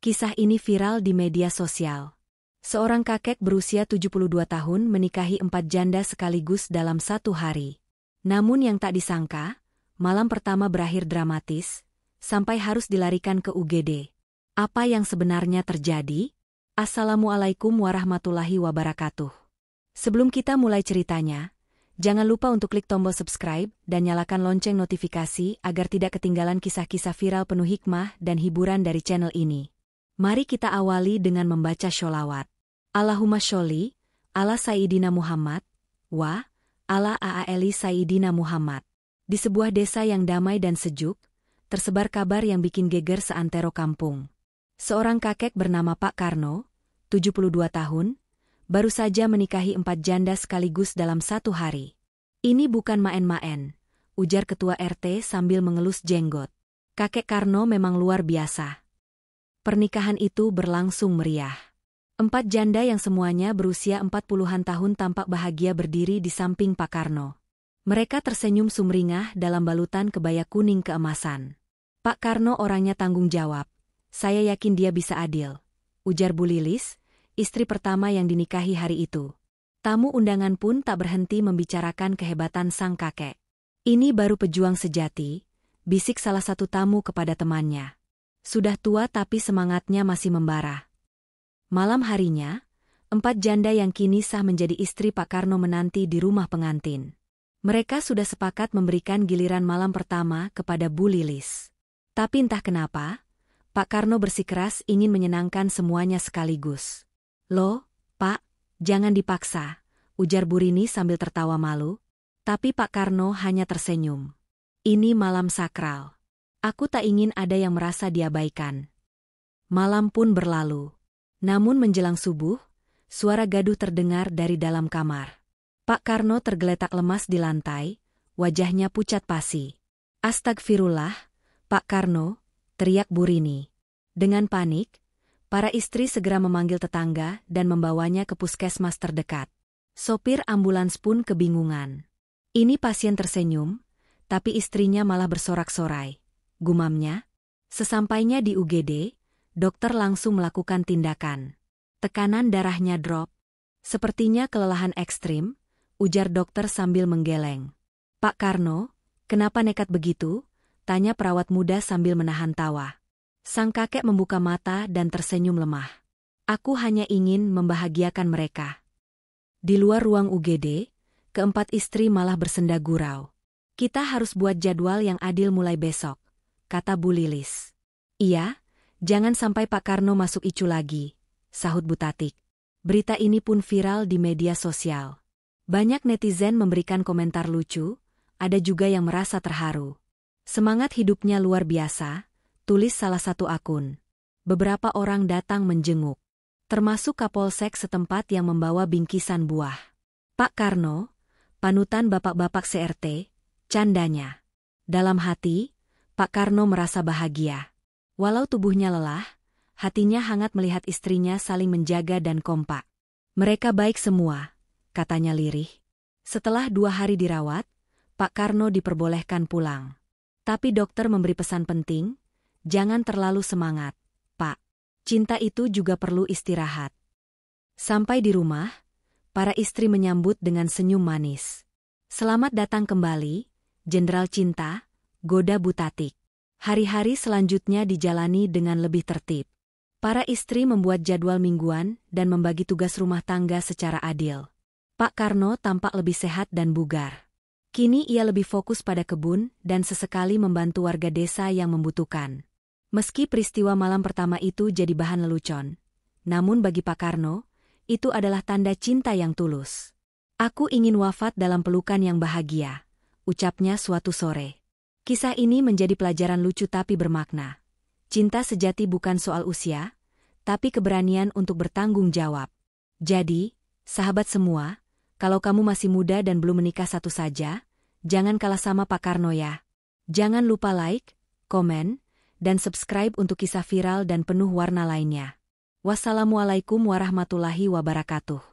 Kisah ini viral di media sosial. Seorang kakek berusia 72 tahun menikahi 4 janda sekaligus dalam satu hari. Namun yang tak disangka, malam pertama berakhir dramatis, sampai harus dilarikan ke UGD. Apa yang sebenarnya terjadi? Assalamualaikum warahmatullahi wabarakatuh. Sebelum kita mulai ceritanya, jangan lupa untuk klik tombol subscribe dan nyalakan lonceng notifikasi agar tidak ketinggalan kisah-kisah viral penuh hikmah dan hiburan dari channel ini. Mari kita awali dengan membaca sholawat. Allahumma sholli ala Sayyidina Muhammad wa ala a'ali Sayyidina Muhammad. Di sebuah desa yang damai dan sejuk, tersebar kabar yang bikin geger seantero kampung. Seorang kakek bernama Pak Karno, 72 tahun, baru saja menikahi 4 janda sekaligus dalam satu hari. Ini bukan main-main, ujar ketua RT sambil mengelus jenggot. Kakek Karno memang luar biasa. Pernikahan itu berlangsung meriah. 4 janda yang semuanya berusia 40-an tahun tampak bahagia berdiri di samping Pak Karno. Mereka tersenyum sumringah dalam balutan kebaya kuning keemasan. Pak Karno orangnya tanggung jawab. Saya yakin dia bisa adil, ujar Bu Lilis, istri pertama yang dinikahi hari itu. Tamu undangan pun tak berhenti membicarakan kehebatan sang kakek. Ini baru pejuang sejati, bisik salah satu tamu kepada temannya. Sudah tua tapi semangatnya masih membara. Malam harinya, 4 janda yang kini sah menjadi istri Pak Karno menanti di rumah pengantin. Mereka sudah sepakat memberikan giliran malam pertama kepada Bu Lilis. Tapi entah kenapa, Pak Karno bersikeras ingin menyenangkan semuanya sekaligus. Loh, Pak, jangan dipaksa, ujar Bu Rini sambil tertawa malu. Tapi Pak Karno hanya tersenyum. Ini malam sakral. Aku tak ingin ada yang merasa diabaikan. Malam pun berlalu. Namun menjelang subuh, suara gaduh terdengar dari dalam kamar. Pak Karno tergeletak lemas di lantai, wajahnya pucat pasi. Astagfirullah, Pak Karno, teriak Bu Rini. Dengan panik, para istri segera memanggil tetangga dan membawanya ke puskesmas terdekat. Sopir ambulans pun kebingungan. Ini pasien tersenyum, tapi istrinya malah bersorak-sorai. Gumamnya, sesampainya di UGD, dokter langsung melakukan tindakan. Tekanan darahnya drop. Sepertinya kelelahan ekstrim, ujar dokter sambil menggeleng. Pak Karno, kenapa nekat begitu? Tanya perawat muda sambil menahan tawa. Sang kakek membuka mata dan tersenyum lemah. Aku hanya ingin membahagiakan mereka. Di luar ruang UGD, keempat istri malah bersenda gurau. Kita harus buat jadwal yang adil mulai besok, kata Bu Lilis. Iya, jangan sampai Pak Karno masuk icu lagi, sahut Bu Tatik. Berita ini pun viral di media sosial. Banyak netizen memberikan komentar lucu, ada juga yang merasa terharu. Semangat hidupnya luar biasa, tulis salah satu akun. Beberapa orang datang menjenguk, termasuk Kapolsek setempat yang membawa bingkisan buah. Pak Karno, panutan bapak-bapak CRT, candanya. Dalam hati, Pak Karno merasa bahagia. Walau tubuhnya lelah, hatinya hangat melihat istrinya saling menjaga dan kompak. Mereka baik semua, katanya lirih. Setelah 2 hari dirawat, Pak Karno diperbolehkan pulang. Tapi dokter memberi pesan penting, jangan terlalu semangat, Pak. Cinta itu juga perlu istirahat. Sampai di rumah, para istri menyambut dengan senyum manis. Selamat datang kembali, Jenderal Cinta, goda Bu Tatik. Hari-hari selanjutnya dijalani dengan lebih tertib. Para istri membuat jadwal mingguan dan membagi tugas rumah tangga secara adil. Pak Karno tampak lebih sehat dan bugar. Kini ia lebih fokus pada kebun dan sesekali membantu warga desa yang membutuhkan. Meski peristiwa malam pertama itu jadi bahan lelucon, namun bagi Pak Karno, itu adalah tanda cinta yang tulus. Aku ingin wafat dalam pelukan yang bahagia, ucapnya suatu sore. Kisah ini menjadi pelajaran lucu tapi bermakna. Cinta sejati bukan soal usia, tapi keberanian untuk bertanggung jawab. Jadi, sahabat semua, kalau kamu masih muda dan belum menikah satu saja, jangan kalah sama Pak Karno ya. Jangan lupa like, komen, dan subscribe untuk kisah viral dan penuh warna lainnya. Wassalamualaikum warahmatullahi wabarakatuh.